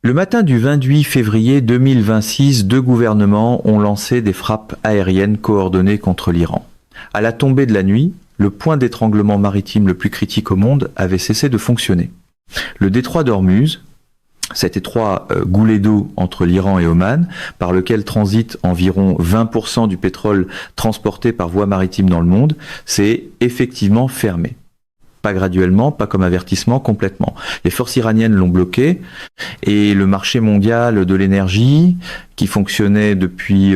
Le matin du 28 février 2026, deux gouvernements ont lancé des frappes aériennes coordonnées contre l'Iran. À la tombée de la nuit, le point d'étranglement maritime le plus critique au monde avait cessé de fonctionner. Le détroit d'Ormuz, cet étroit goulet d'eau entre l'Iran et Oman, par lequel transite environ 20% du pétrole transporté par voie maritime dans le monde, s'est effectivement fermé. Pas graduellement, pas comme avertissement, complètement. Les forces iraniennes l'ont bloqué et le marché mondial de l'énergie, qui fonctionnait depuis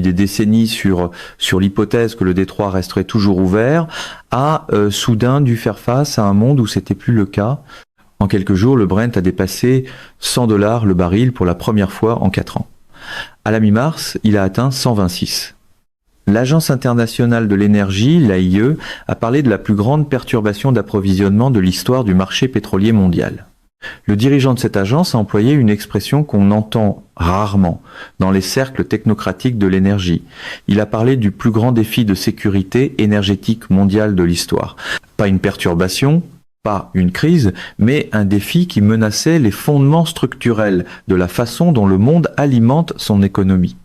des décennies sur l'hypothèse que le détroit resterait toujours ouvert, a soudain dû faire face à un monde où c'était plus le cas. En quelques jours, le Brent a dépassé $100 le baril pour la première fois en 4 ans. À la mi-mars, il a atteint 126. L'Agence internationale de l'énergie, l'AIE, a parlé de la plus grande perturbation d'approvisionnement de l'histoire du marché pétrolier mondial. Le dirigeant de cette agence a employé une expression qu'on entend rarement dans les cercles technocratiques de l'énergie. Il a parlé du plus grand défi de sécurité énergétique mondiale de l'histoire. Pas une perturbation, pas une crise, mais un défi qui menaçait les fondements structurels de la façon dont le monde alimente son économie.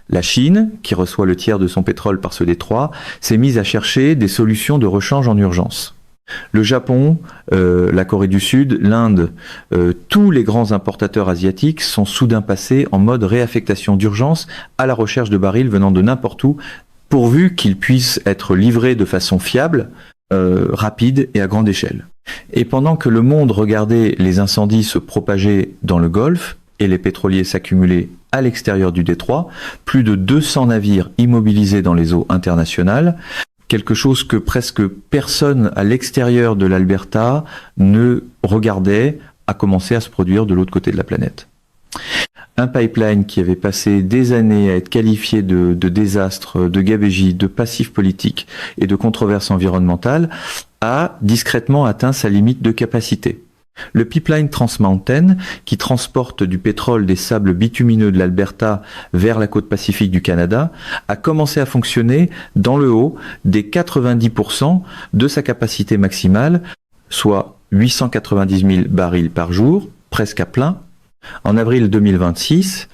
La Chine, qui reçoit le tiers de son pétrole par ce détroit, s'est mise à chercher des solutions de rechange en urgence. Le Japon, la Corée du Sud, l'Inde, tous les grands importateurs asiatiques sont soudain passés en mode réaffectation d'urgence à la recherche de barils venant de n'importe où, pourvu qu'ils puissent être livrés de façon fiable, rapide et à grande échelle. Et pendant que le monde regardait les incendies se propager dans le Golfe et les pétroliers s'accumuler à l'extérieur du détroit, plus de 200 navires immobilisés dans les eaux internationales, quelque chose que presque personne à l'extérieur de l'Alberta ne regardait, a commencé à se produire de l'autre côté de la planète. Un pipeline qui avait passé des années à être qualifié de désastre, de gabegie, de passif politique et de controverse environnementale, a discrètement atteint sa limite de capacité. Le pipeline Trans Mountain, qui transporte du pétrole des sables bitumineux de l'Alberta vers la côte pacifique du Canada, a commencé à fonctionner dans le haut des 90% de sa capacité maximale, soit 890 000 barils par jour, presque à plein, en avril 2026,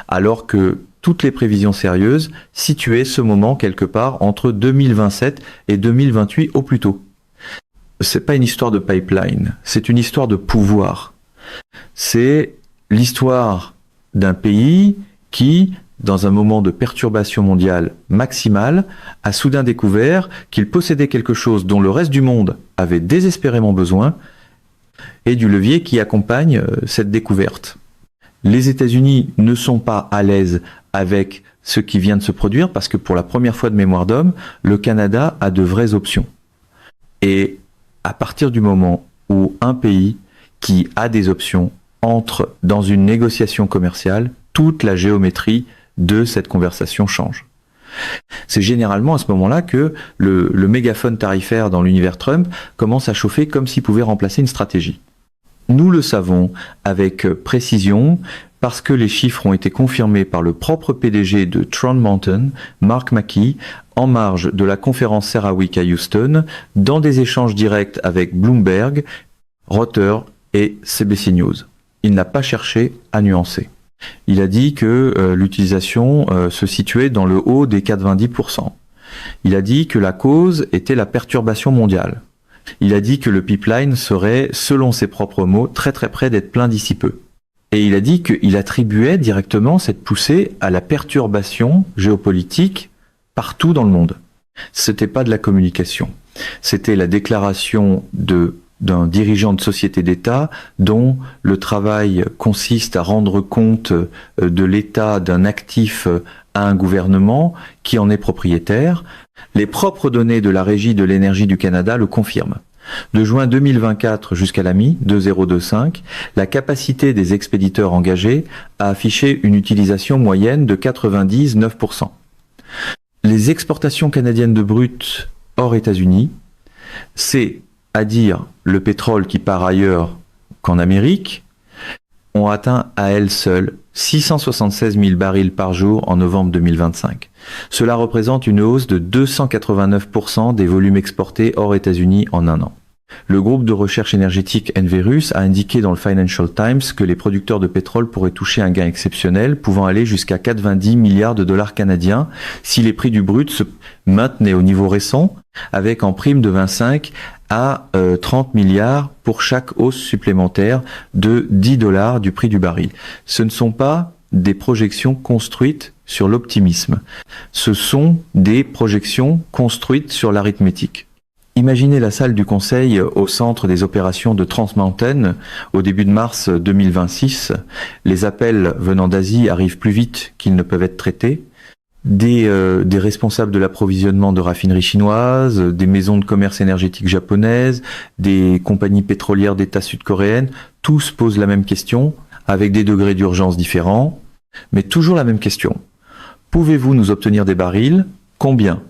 alors que toutes les prévisions sérieuses situaient ce moment quelque part entre 2027 et 2028 au plus tôt. C'est pas une histoire de pipeline, c'est une histoire de pouvoir. C'est l'histoire d'un pays qui, dans un moment de perturbation mondiale maximale, a soudain découvert qu'il possédait quelque chose dont le reste du monde avait désespérément besoin et du levier qui accompagne cette découverte. Les États-Unis ne sont pas à l'aise avec ce qui vient de se produire parce que pour la première fois de mémoire d'homme, le Canada a de vraies options. Et à partir du moment où un pays qui a des options entre dans une négociation commerciale, toute la géométrie de cette conversation change. C'est généralement à ce moment-là que le mégaphone tarifaire dans l'univers Trump commence à chauffer comme s'il pouvait remplacer une stratégie. Nous le savons avec précision parce que les chiffres ont été confirmés par le propre PDG de Trans Mountain, Mark McKee, en marge de la conférence CERAWeek à Houston, dans des échanges directs avec Bloomberg, Reuters et CBC News. Il n'a pas cherché à nuancer. Il a dit que l'utilisation se situait dans le haut des 90%. Il a dit que la cause était la perturbation mondiale. Il a dit que le pipeline serait, selon ses propres mots, très très près d'être plein d'ici peu. Et il a dit qu'il attribuait directement cette poussée à la perturbation géopolitique partout dans le monde. C'était pas de la communication. C'était la déclaration d'un dirigeant de société d'État dont le travail consiste à rendre compte de l'état d'un actif à un gouvernement qui en est propriétaire. Les propres données de la Régie de l'énergie du Canada le confirment. De juin 2024 jusqu'à la mi-2025, la capacité des expéditeurs engagés a affiché une utilisation moyenne de 99%. Les exportations canadiennes de brut hors États-Unis, c'est à dire le pétrole qui part ailleurs qu'en Amérique, ont atteint à elles seules 676 000 barils par jour en novembre 2025. Cela représente une hausse de 289% des volumes exportés hors États-Unis en un an. Le groupe de recherche énergétique Enverus a indiqué dans le Financial Times que les producteurs de pétrole pourraient toucher un gain exceptionnel pouvant aller jusqu'à 90 milliards de dollars canadiens si les prix du brut se maintenaient au niveau récent, avec en prime de 25 à 30 milliards pour chaque hausse supplémentaire de 10 dollars du prix du baril. Ce ne sont pas des projections construites sur l'optimisme. Ce sont des projections construites sur l'arithmétique. Imaginez la salle du Conseil au centre des opérations de Trans Mountain au début de mars 2026. Les appels venant d'Asie arrivent plus vite qu'ils ne peuvent être traités. Des responsables de l'approvisionnement de raffineries chinoises, des maisons de commerce énergétique japonaises, des compagnies pétrolières d'État sud-coréennes, tous posent la même question, avec des degrés d'urgence différents, mais toujours la même question. Pouvez-vous nous obtenir des barils? Combien?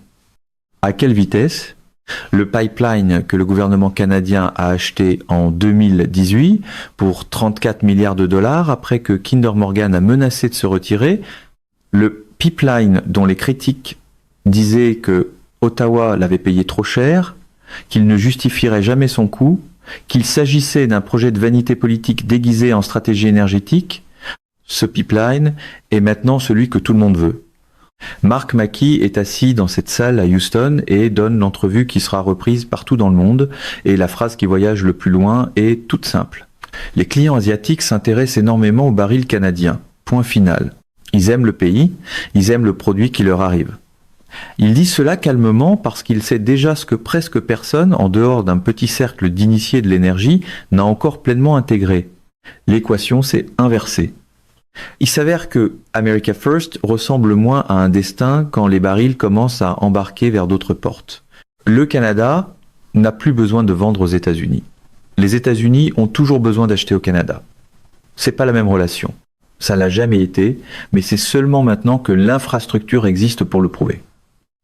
À quelle vitesse? Le pipeline que le gouvernement canadien a acheté en 2018 pour 34 milliards de dollars après que Kinder Morgan a menacé de se retirer, le pipeline dont les critiques disaient que Ottawa l'avait payé trop cher, qu'il ne justifierait jamais son coût, qu'il s'agissait d'un projet de vanité politique déguisé en stratégie énergétique, ce pipeline est maintenant celui que tout le monde veut. Mark Mackey est assis dans cette salle à Houston et donne l'entrevue qui sera reprise partout dans le monde, et la phrase qui voyage le plus loin est toute simple. Les clients asiatiques s'intéressent énormément aux barils canadiens. Point final. Ils aiment le pays, ils aiment le produit qui leur arrive. Il dit cela calmement parce qu'il sait déjà ce que presque personne, en dehors d'un petit cercle d'initiés de l'énergie, n'a encore pleinement intégré. L'équation s'est inversée. Il s'avère que America First ressemble moins à un destin quand les barils commencent à embarquer vers d'autres portes. Le Canada n'a plus besoin de vendre aux États-Unis. Les États-Unis ont toujours besoin d'acheter au Canada. C'est pas la même relation. Ça l'a jamais été, mais c'est seulement maintenant que l'infrastructure existe pour le prouver.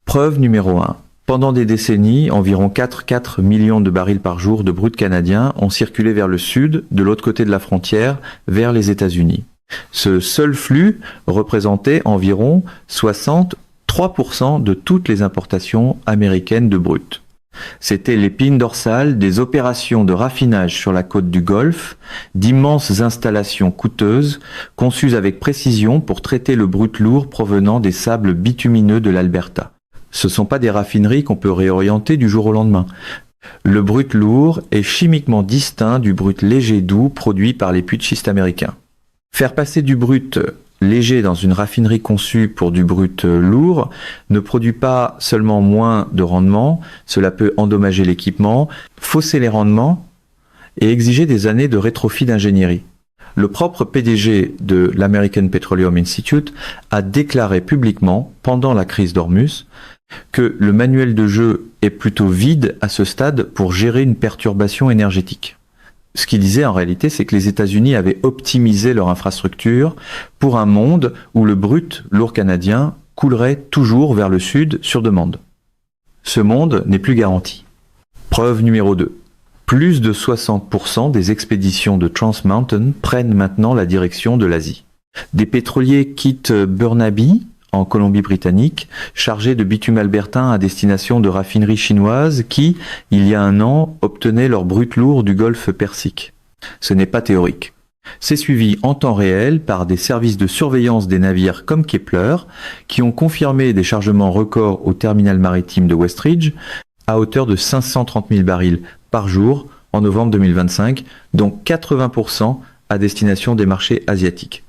Preuve numéro 1. Pendant des décennies, environ 4 millions de barils par jour de brut canadien ont circulé vers le sud, de l'autre côté de la frontière, vers les États-Unis. Ce seul flux représentait environ 63% de toutes les importations américaines de brut. C'était l'épine dorsale des opérations de raffinage sur la côte du Golfe, d'immenses installations coûteuses, conçues avec précision pour traiter le brut lourd provenant des sables bitumineux de l'Alberta. Ce ne sont pas des raffineries qu'on peut réorienter du jour au lendemain. Le brut lourd est chimiquement distinct du brut léger doux produit par les puits de schiste américains. Faire passer du brut léger dans une raffinerie conçue pour du brut lourd ne produit pas seulement moins de rendement, cela peut endommager l'équipement, fausser les rendements et exiger des années de rétrofit d'ingénierie. Le propre PDG de l'American Petroleum Institute a déclaré publiquement, pendant la crise d'Ormus, que le manuel de jeu est plutôt vide à ce stade pour gérer une perturbation énergétique. Ce qu'il disait en réalité, c'est que les États-Unis avaient optimisé leur infrastructure pour un monde où le brut lourd canadien coulerait toujours vers le sud sur demande. Ce monde n'est plus garanti. Preuve numéro 2. Plus de 60% des expéditions de Trans Mountain prennent maintenant la direction de l'Asie. Des pétroliers quittent Burnaby, en Colombie-Britannique, chargés de bitume albertain à destination de raffineries chinoises qui, il y a un an, obtenaient leur brut lourd du golfe Persique. Ce n'est pas théorique. C'est suivi en temps réel par des services de surveillance des navires comme Kepler, qui ont confirmé des chargements records au terminal maritime de Westridge à hauteur de 530 000 barils par jour en novembre 2025, dont 80% à destination des marchés asiatiques.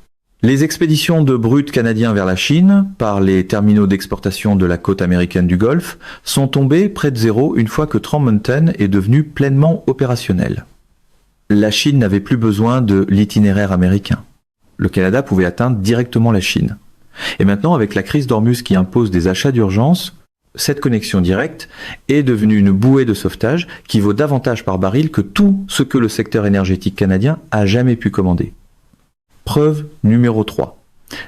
Les expéditions de brut canadien vers la Chine, par les terminaux d'exportation de la côte américaine du Golfe, sont tombées près de zéro une fois que Trans Mountain est devenu pleinement opérationnel. La Chine n'avait plus besoin de l'itinéraire américain. Le Canada pouvait atteindre directement la Chine. Et maintenant, avec la crise d'Ormus qui impose des achats d'urgence, cette connexion directe est devenue une bouée de sauvetage qui vaut davantage par baril que tout ce que le secteur énergétique canadien a jamais pu commander. Preuve numéro 3.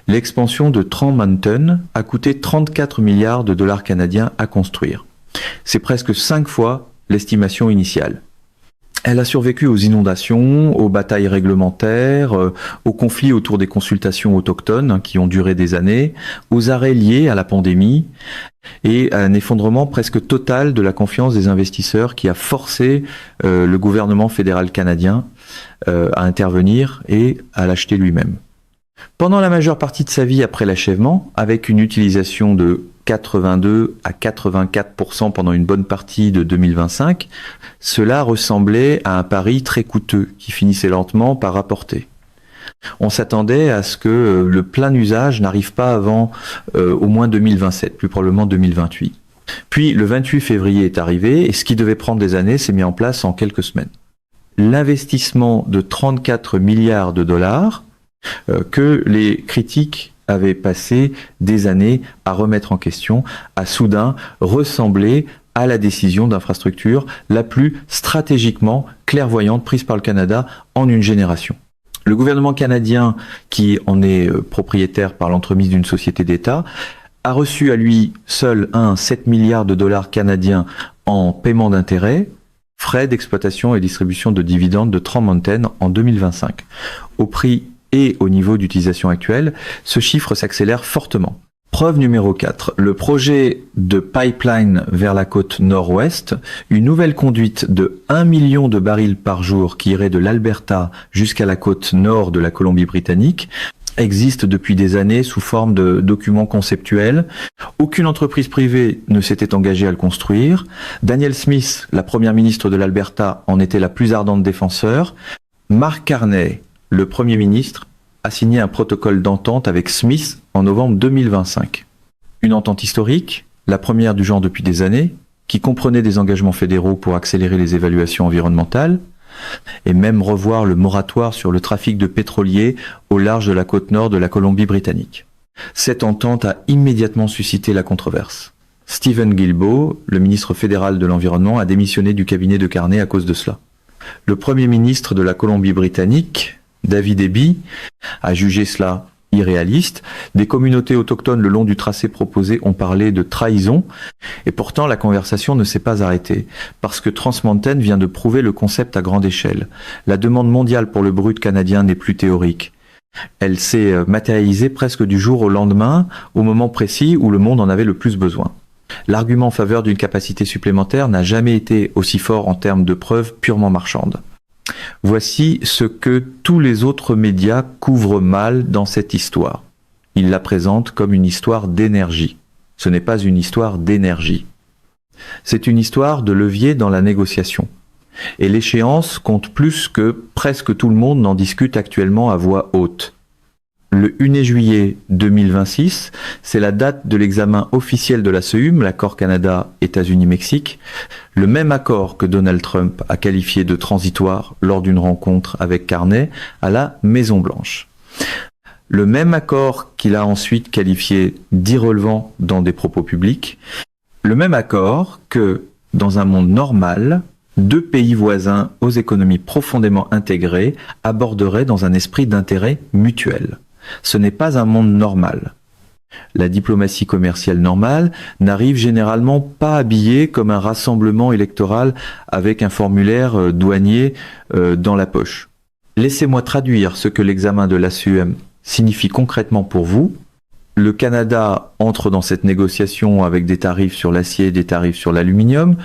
L'expansion de Trans Mountain a coûté 34 milliards de dollars canadiens à construire. C'est presque 5 fois l'estimation initiale. Elle a survécu aux inondations, aux batailles réglementaires, aux conflits autour des consultations autochtones qui ont duré des années, aux arrêts liés à la pandémie et à un effondrement presque total de la confiance des investisseurs qui a forcé le gouvernement fédéral canadien à intervenir et à l'acheter lui-même. Pendant la majeure partie de sa vie après l'achèvement, avec une utilisation de 82 à 84% pendant une bonne partie de 2025, cela ressemblait à un pari très coûteux qui finissait lentement par rapporter. On s'attendait à ce que le plein usage n'arrive pas avant au moins 2027, plus probablement 2028. Puis le 28 février est arrivé et ce qui devait prendre des années s'est mis en place en quelques semaines. L'investissement de 34 milliards de dollars que les critiques avaient passé des années à remettre en question, a soudain ressemblé à la décision d'infrastructure la plus stratégiquement clairvoyante prise par le Canada en une génération. Le gouvernement canadien, qui en est propriétaire par l'entremise d'une société d'État, a reçu à lui seul 7 milliards de dollars canadiens en paiement d'intérêts, frais d'exploitation et distribution de dividendes de Trans Mountain en 2025. Au prix et au niveau d'utilisation actuel, ce chiffre s'accélère fortement. Preuve numéro 4, le projet de pipeline vers la côte nord-ouest, une nouvelle conduite de 1 million de barils par jour qui irait de l'Alberta jusqu'à la côte nord de la Colombie-Britannique, existe depuis des années sous forme de documents conceptuels. Aucune entreprise privée ne s'était engagée à le construire. Danielle Smith, la première ministre de l'Alberta, en était la plus ardente défenseur. Mark Carney, le Premier ministre, a signé un protocole d'entente avec Smith en novembre 2025. Une entente historique, la première du genre depuis des années, qui comprenait des engagements fédéraux pour accélérer les évaluations environnementales et même revoir le moratoire sur le trafic de pétroliers au large de la côte nord de la Colombie-Britannique. Cette entente a immédiatement suscité la controverse. Stephen Guilbeault, le ministre fédéral de l'Environnement, a démissionné du cabinet de Carney à cause de cela. Le Premier ministre de la Colombie-Britannique, David Eby, a jugé cela irréaliste. Des communautés autochtones le long du tracé proposé ont parlé de trahison et pourtant la conversation ne s'est pas arrêtée parce que Trans Mountain vient de prouver le concept à grande échelle. La demande mondiale pour le brut canadien n'est plus théorique. Elle s'est matérialisée presque du jour au lendemain, au moment précis où le monde en avait le plus besoin. L'argument en faveur d'une capacité supplémentaire n'a jamais été aussi fort en termes de preuves purement marchandes. Voici ce que tous les autres médias couvrent mal dans cette histoire. Ils la présentent comme une histoire d'énergie. Ce n'est pas une histoire d'énergie. C'est une histoire de levier dans la négociation. Et l'échéance compte plus que presque tout le monde n'en discute actuellement à voix haute. Le 1er juillet 2026, c'est la date de l'examen officiel de la CEUM, l'accord Canada-États-Unis-Mexique, le même accord que Donald Trump a qualifié de transitoire lors d'une rencontre avec Carney à la Maison-Blanche. Le même accord qu'il a ensuite qualifié d'irrelevant dans des propos publics, le même accord que, dans un monde normal, deux pays voisins aux économies profondément intégrées aborderaient dans un esprit d'intérêt mutuel. Ce n'est pas un monde normal. La diplomatie commerciale normale n'arrive généralement pas habillée comme un rassemblement électoral avec un formulaire douanier dans la poche. Laissez-moi traduire ce que l'examen de la CEUM signifie concrètement pour vous. Le Canada entre dans cette négociation avec des tarifs sur l'acier, des tarifs sur l'aluminium,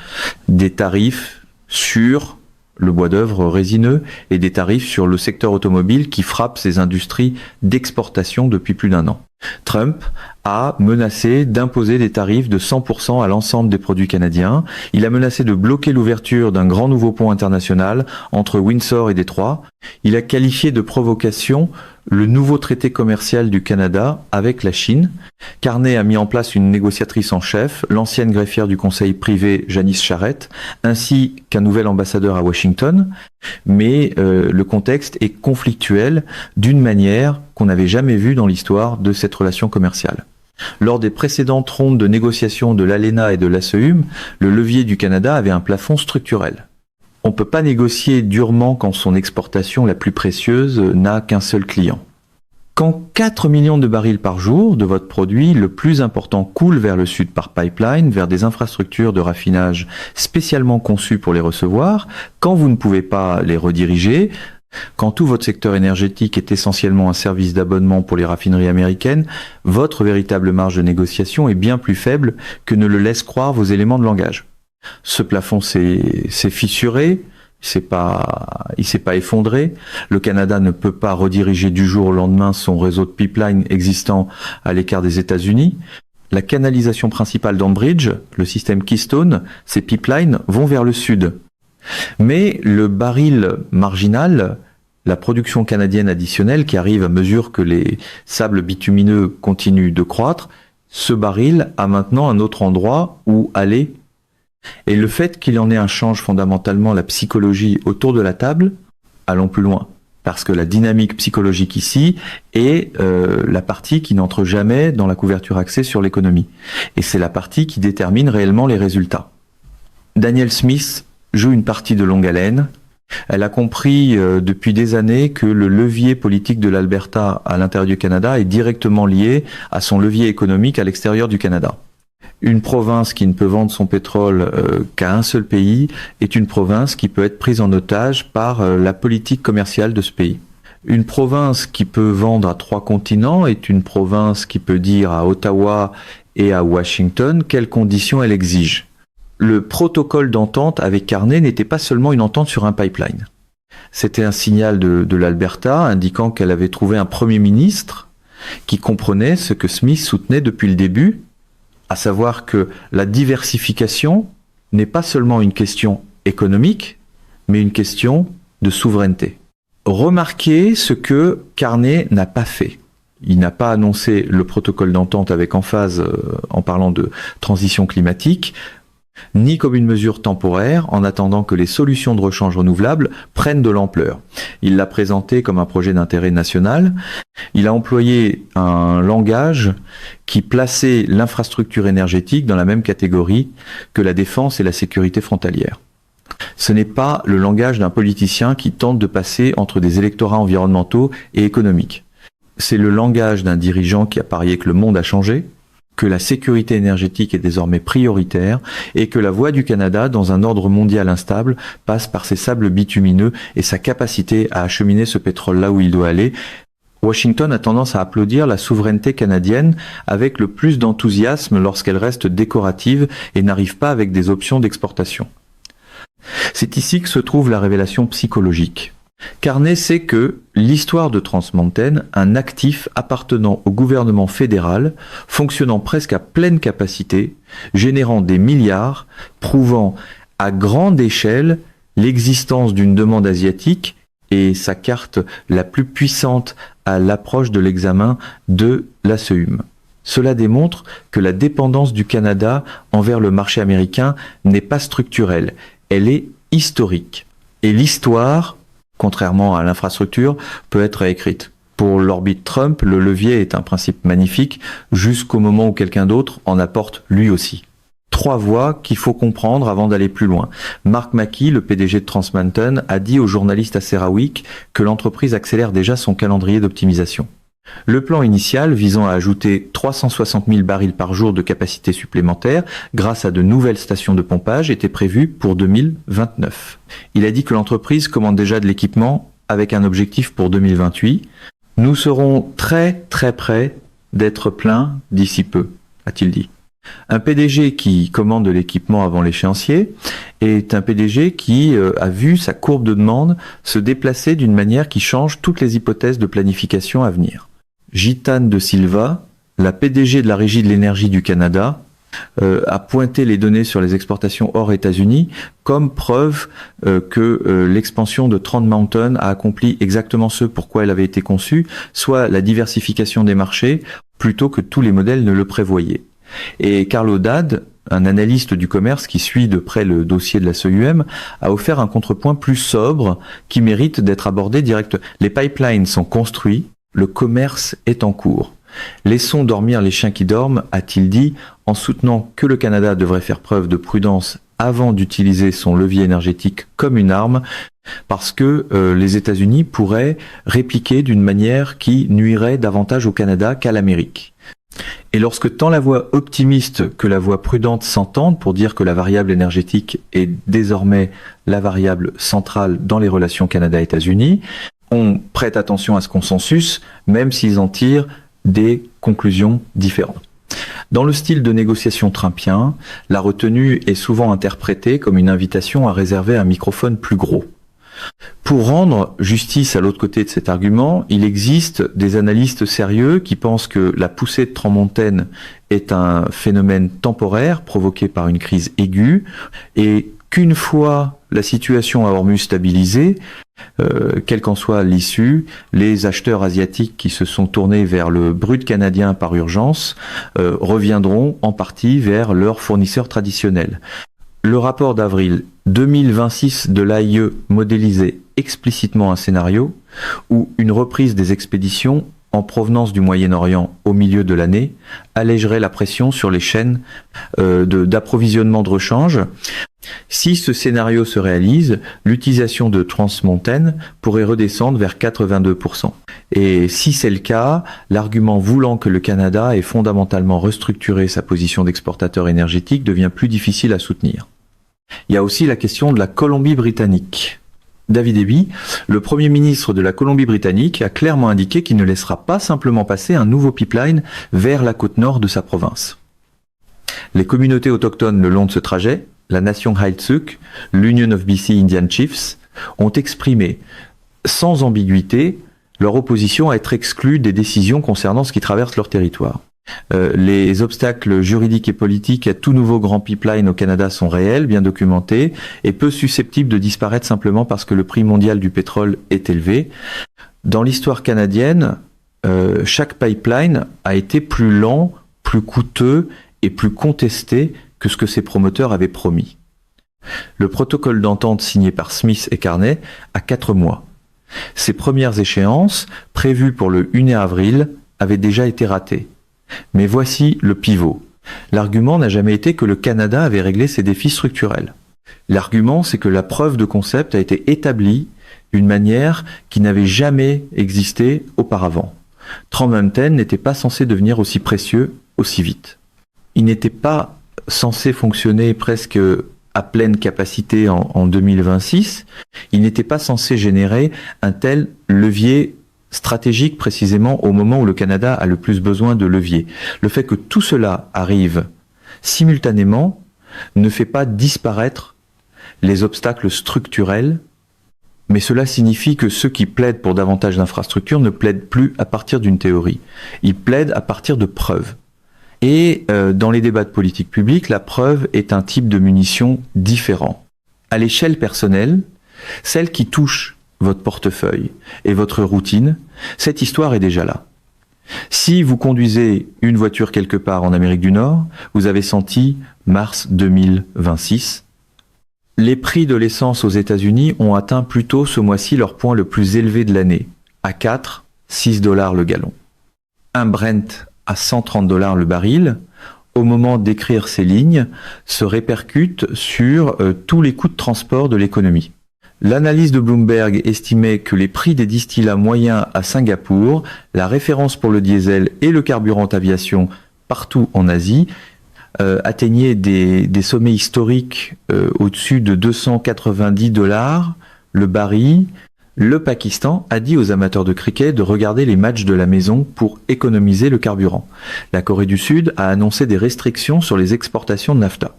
des tarifs sur le bois d'œuvre résineux et des tarifs sur le secteur automobile qui frappe ces industries d'exportation depuis plus d'1 an. Trump a menacé d'imposer des tarifs de 100% à l'ensemble des produits canadiens. Il a menacé de bloquer l'ouverture d'un grand nouveau pont international entre Windsor et Détroit. Il a qualifié de provocation le nouveau traité commercial du Canada avec la Chine. Carney a mis en place une négociatrice en chef, l'ancienne greffière du conseil privé Janice Charette, ainsi qu'un nouvel ambassadeur à Washington. Mais le contexte est conflictuel d'une manière qu'on n'avait jamais vue dans l'histoire de cette relation commerciale. Lors des précédentes rondes de négociations de l'ALENA et de la CEUM, le levier du Canada avait un plafond structurel. On ne peut pas négocier durement quand son exportation la plus précieuse n'a qu'un seul client. Quand 4 millions de barils par jour de votre produit, le plus important, coule vers le sud par pipeline, vers des infrastructures de raffinage spécialement conçues pour les recevoir, quand vous ne pouvez pas les rediriger, quand tout votre secteur énergétique est essentiellement un service d'abonnement pour les raffineries américaines, votre véritable marge de négociation est bien plus faible que ne le laissent croire vos éléments de langage. Ce plafond s'est fissuré, il s'est pas effondré. Le Canada ne peut pas rediriger du jour au lendemain son réseau de pipeline existant à l'écart des États-Unis. La canalisation principale d'Enbridge, le système Keystone, ces pipelines vont vers le sud. Mais le baril marginal, la production canadienne additionnelle qui arrive à mesure que les sables bitumineux continuent de croître, ce baril a maintenant un autre endroit où aller. Et le fait qu'il en ait un change fondamentalement la psychologie autour de la table, allons plus loin. Parce que la dynamique psychologique ici est la partie qui n'entre jamais dans la couverture axée sur l'économie. Et c'est la partie qui détermine réellement les résultats. Danielle Smith joue une partie de longue haleine. Elle a compris depuis des années que le levier politique de l'Alberta à l'intérieur du Canada est directement lié à son levier économique à l'extérieur du Canada. Une province qui ne peut vendre son pétrole qu'à un seul pays est une province qui peut être prise en otage par la politique commerciale de ce pays. Une province qui peut vendre à 3 continents est une province qui peut dire à Ottawa et à Washington quelles conditions elle exige. Le protocole d'entente avec Carney n'était pas seulement une entente sur un pipeline. C'était un signal de l'Alberta indiquant qu'elle avait trouvé un premier ministre qui comprenait ce que Smith soutenait depuis le début, à savoir que la diversification n'est pas seulement une question économique, mais une question de souveraineté. Remarquez ce que Carney n'a pas fait. Il n'a pas annoncé le protocole d'entente avec emphase en parlant de transition climatique, ni comme une mesure temporaire en attendant que les solutions de rechange renouvelables prennent de l'ampleur. Il l'a présenté comme un projet d'intérêt national. Il a employé un langage qui plaçait l'infrastructure énergétique dans la même catégorie que la défense et la sécurité frontalière. Ce n'est pas le langage d'un politicien qui tente de passer entre des électorats environnementaux et économiques. C'est le langage d'un dirigeant qui a parié que le monde a changé, que la sécurité énergétique est désormais prioritaire et que la voie du Canada, dans un ordre mondial instable, passe par ses sables bitumineux et sa capacité à acheminer ce pétrole là où il doit aller. Washington a tendance à applaudir la souveraineté canadienne avec le plus d'enthousiasme lorsqu'elle reste décorative et n'arrive pas avec des options d'exportation. C'est ici que se trouve la révélation psychologique. Carney sait que l'histoire de Trans Mountain, un actif appartenant au gouvernement fédéral, fonctionnant presque à pleine capacité, générant des milliards, prouvant à grande échelle l'existence d'une demande asiatique et sa carte la plus puissante à l'approche de l'examen de la CEUM. Cela démontre que la dépendance du Canada envers le marché américain n'est pas structurelle, elle est historique. Et l'histoire, contrairement à l'infrastructure, peut être réécrite. Pour l'orbite Trump, le levier est un principe magnifique jusqu'au moment où quelqu'un d'autre en apporte lui aussi. 3 voies qu'il faut comprendre avant d'aller plus loin. Mark Mackey, le PDG de Trans Mountain, a dit aux journalistes à CERAWeek que l'entreprise accélère déjà son calendrier d'optimisation. Le plan initial visant à ajouter 360 000 barils par jour de capacité supplémentaire grâce à de nouvelles stations de pompage était prévu pour 2029. Il a dit que l'entreprise commande déjà de l'équipement avec un objectif pour 2028. Nous serons très très près d'être pleins d'ici peu, a-t-il dit. Un PDG qui commande de l'équipement avant l'échéancier est un PDG qui a vu sa courbe de demande se déplacer d'une manière qui change toutes les hypothèses de planification à venir. Gitane de Silva, la PDG de la Régie de l'énergie du Canada, a pointé les données sur les exportations hors États-Unis comme preuve que l'expansion de Trans Mountain a accompli exactement ce pourquoi elle avait été conçue, soit la diversification des marchés, plutôt que tous les modèles ne le prévoyaient. Et Carl Haddad, un analyste du commerce qui suit de près le dossier de la CEUM, a offert un contrepoint plus sobre qui mérite d'être abordé direct. Les pipelines sont construits, le commerce est en cours. Laissons dormir les chiens qui dorment, a-t-il dit, en soutenant que le Canada devrait faire preuve de prudence avant d'utiliser son levier énergétique comme une arme, parce que les États-Unis pourraient répliquer d'une manière qui nuirait davantage au Canada qu'à l'Amérique. Et lorsque tant la voix optimiste que la voix prudente s'entendent pour dire que la variable énergétique est désormais la variable centrale dans les relations Canada-États-Unis, on prête attention à ce consensus, même s'ils en tirent des conclusions différentes. Dans le style de négociation trumpien, la retenue est souvent interprétée comme une invitation à réserver un microphone plus gros. Pour rendre justice à l'autre côté de cet argument, il existe des analystes sérieux qui pensent que la poussée de Trans Mountain est un phénomène temporaire provoqué par une crise aiguë et qu'une fois la situation à Hormuz stabilisée, quelle qu'en soit l'issue, les acheteurs asiatiques qui se sont tournés vers le brut canadien par urgence reviendront en partie vers leurs fournisseurs traditionnels. Le rapport d'avril 2026 de l'AIE modélisait explicitement un scénario où une reprise des expéditions en provenance du Moyen-Orient au milieu de l'année allégerait la pression sur les chaînes d'approvisionnement de rechange. Si ce scénario se réalise, l'utilisation de Trans Mountain pourrait redescendre vers 82%. Et si c'est le cas, l'argument voulant que le Canada ait fondamentalement restructuré sa position d'exportateur énergétique devient plus difficile à soutenir. Il y a aussi la question de la Colombie-Britannique. David Eby, le Premier ministre de la Colombie-Britannique, a clairement indiqué qu'il ne laissera pas simplement passer un nouveau pipeline vers la côte nord de sa province. Les communautés autochtones le long de ce trajet, la nation Heiltsuk, l'Union of BC Indian Chiefs, ont exprimé sans ambiguïté leur opposition à être exclus des décisions concernant ce qui traverse leur territoire. Les obstacles juridiques et politiques à tout nouveau grand pipeline au Canada sont réels, bien documentés, et peu susceptibles de disparaître simplement parce que le prix mondial du pétrole est élevé. Dans l'histoire canadienne, chaque pipeline a été plus lent, plus coûteux et plus contesté que ce que ses promoteurs avaient promis. Le protocole d'entente signé par Smith et Carney a 4 mois. Ces premières échéances, prévues pour le 1er avril, avaient déjà été ratées. Mais voici le pivot. L'argument n'a jamais été que le Canada avait réglé ses défis structurels. L'argument, c'est que la preuve de concept a été établie d'une manière qui n'avait jamais existé auparavant. Trans Mountain n'était pas censé devenir aussi précieux aussi vite. Il n'était pas censé fonctionner presque à pleine capacité en 2026. Il n'était pas censé générer un tel levier stratégique précisément au moment où le Canada a le plus besoin de levier. Le fait que tout cela arrive simultanément ne fait pas disparaître les obstacles structurels, mais cela signifie que ceux qui plaident pour davantage d'infrastructures ne plaident plus à partir d'une théorie. Ils plaident à partir de preuves. Et dans les débats de politique publique, la preuve est un type de munition différent. À l'échelle personnelle, celle qui touche votre portefeuille et votre routine, cette histoire est déjà là. Si vous conduisez une voiture quelque part en Amérique du Nord, vous avez senti mars 2026. Les prix de l'essence aux États-Unis ont atteint plutôt ce mois-ci leur point le plus élevé de l'année, à 6 $ le gallon. Un Brent à 130 $ le baril, au moment d'écrire ces lignes, se répercute sur tous les coûts de transport de l'économie. L'analyse de Bloomberg estimait que les prix des distillats moyens à Singapour, la référence pour le diesel et le carburant aviation partout en Asie, atteignaient des sommets historiques au-dessus de 290 $ le baril. Le Pakistan a dit aux amateurs de cricket de regarder les matchs de la maison pour économiser le carburant. La Corée du Sud a annoncé des restrictions sur les exportations de nafta.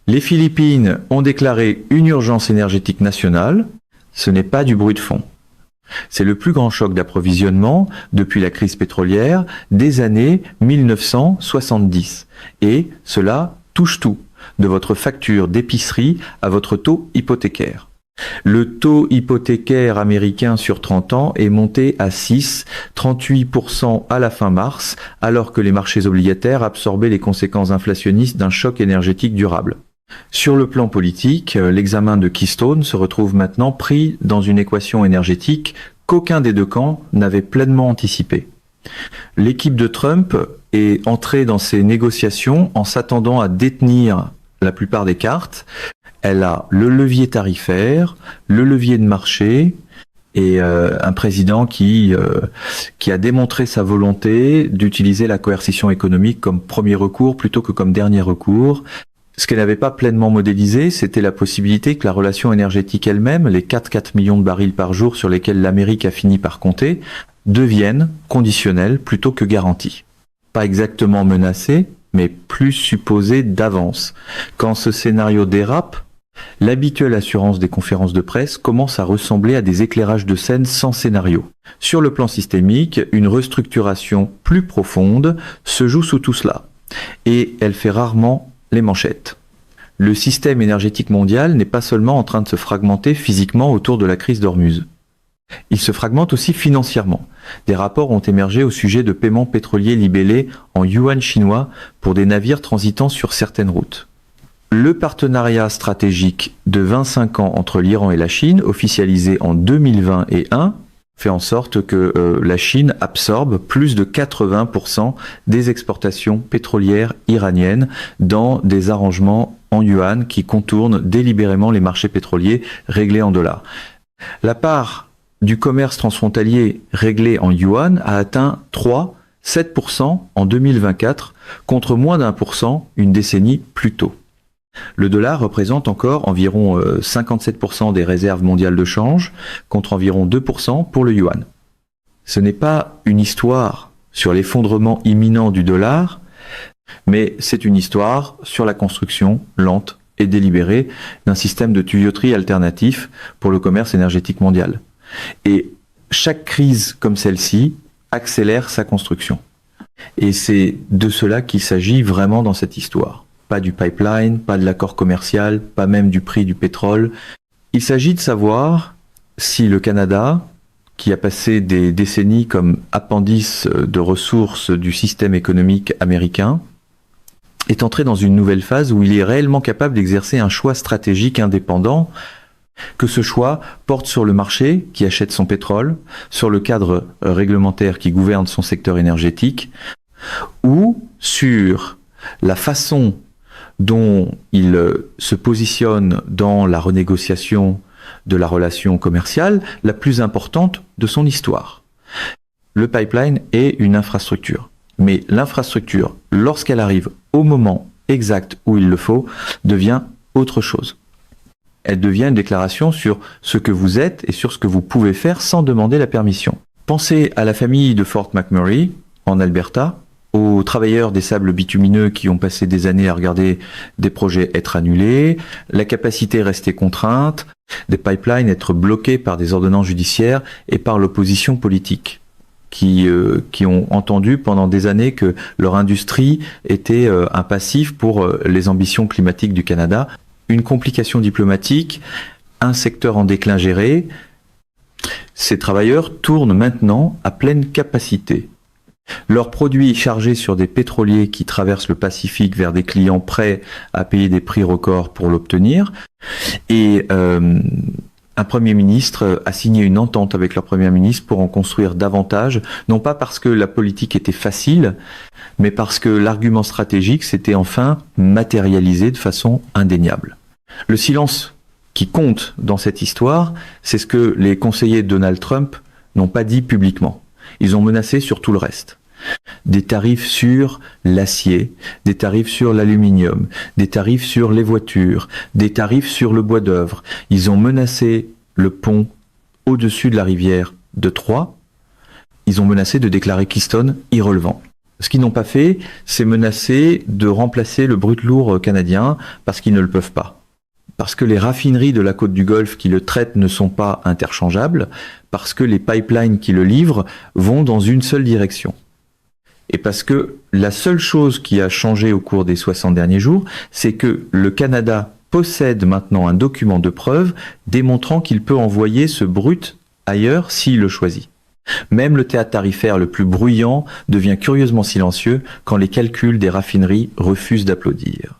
Les Philippines ont déclaré une urgence énergétique nationale. Ce n'est pas du bruit de fond. C'est le plus grand choc d'approvisionnement depuis la crise pétrolière des années 1970. Et cela touche tout, de votre facture d'épicerie à votre taux hypothécaire. Le taux hypothécaire américain sur 30 ans est monté à 38% à la fin mars, alors que les marchés obligataires absorbaient les conséquences inflationnistes d'un choc énergétique durable. Sur le plan politique, l'examen de Keystone se retrouve maintenant pris dans une équation énergétique qu'aucun des deux camps n'avait pleinement anticipée. L'équipe de Trump est entrée dans ces négociations en s'attendant à détenir la plupart des cartes. Elle a le levier tarifaire, le levier de marché, et un président qui a démontré sa volonté d'utiliser la coercition économique comme premier recours plutôt que comme dernier recours. Ce qu'elle n'avait pas pleinement modélisé, c'était la possibilité que la relation énergétique elle-même, les 4 millions de barils par jour sur lesquels l'Amérique a fini par compter, deviennent conditionnels plutôt que garantis. Pas exactement menacés, mais plus supposés d'avance. Quand ce scénario dérape, l'habituelle assurance des conférences de presse commence à ressembler à des éclairages de scène sans scénario. Sur le plan systémique, une restructuration plus profonde se joue sous tout cela. Et elle fait rarement les manchettes. Le système énergétique mondial n'est pas seulement en train de se fragmenter physiquement autour de la crise d'Ormuz. Il se fragmente aussi financièrement. Des rapports ont émergé au sujet de paiements pétroliers libellés en yuan chinois pour des navires transitant sur certaines routes. Le partenariat stratégique de 25 ans entre l'Iran et la Chine, officialisé en 2021, fait en sorte que la Chine absorbe plus de 80% des exportations pétrolières iraniennes dans des arrangements en yuan qui contournent délibérément les marchés pétroliers réglés en dollars. La part du commerce transfrontalier réglé en yuan a atteint 3,7% en 2024 contre moins d'1% une décennie plus tôt. Le dollar représente encore environ 57% des réserves mondiales de change, contre environ 2% pour le yuan. Ce n'est pas une histoire sur l'effondrement imminent du dollar, mais c'est une histoire sur la construction lente et délibérée d'un système de tuyauterie alternatif pour le commerce énergétique mondial. Et chaque crise comme celle-ci accélère sa construction. Et c'est de cela qu'il s'agit vraiment dans cette histoire. Pas du pipeline, pas de l'accord commercial, pas même du prix du pétrole. Il s'agit de savoir si le Canada, qui a passé des décennies comme appendice de ressources du système économique américain, est entré dans une nouvelle phase où il est réellement capable d'exercer un choix stratégique indépendant, que ce choix porte sur le marché qui achète son pétrole, sur le cadre réglementaire qui gouverne son secteur énergétique, ou sur la façon dont il se positionne dans la renégociation de la relation commerciale la plus importante de son histoire. Le pipeline est une infrastructure, mais l'infrastructure, lorsqu'elle arrive au moment exact où il le faut, devient autre chose. Elle devient une déclaration sur ce que vous êtes et sur ce que vous pouvez faire sans demander la permission. Pensez à la famille de Fort McMurray, en Alberta, aux travailleurs des sables bitumineux qui ont passé des années à regarder des projets être annulés, la capacité rester contrainte, des pipelines être bloqués par des ordonnances judiciaires et par l'opposition politique, qui ont entendu pendant des années que leur industrie était un passif pour les ambitions climatiques du Canada. Une complication diplomatique, un secteur en déclin géré. Ces travailleurs tournent maintenant à pleine capacité. Leurs produits chargés sur des pétroliers qui traversent le Pacifique vers des clients prêts à payer des prix records pour l'obtenir. Et un Premier ministre a signé une entente avec leur Premier ministre pour en construire davantage, non pas parce que la politique était facile, mais parce que l'argument stratégique s'était enfin matérialisé de façon indéniable. Le silence qui compte dans cette histoire, c'est ce que les conseillers de Donald Trump n'ont pas dit publiquement. Ils ont menacé sur tout le reste. Des tarifs sur l'acier, des tarifs sur l'aluminium, des tarifs sur les voitures, des tarifs sur le bois d'œuvre. Ils ont menacé le pont au-dessus de la rivière de Troyes. Ils ont menacé de déclarer Keystone irrelevant. Ce qu'ils n'ont pas fait, c'est menacer de remplacer le brut lourd canadien parce qu'ils ne le peuvent pas. Parce que les raffineries de la côte du Golfe qui le traitent ne sont pas interchangeables, parce que les pipelines qui le livrent vont dans une seule direction. Et parce que la seule chose qui a changé au cours des 60 derniers jours, c'est que le Canada possède maintenant un document de preuve démontrant qu'il peut envoyer ce brut ailleurs s'il le choisit. Même le théâtre tarifaire le plus bruyant devient curieusement silencieux quand les calculs des raffineries refusent d'applaudir.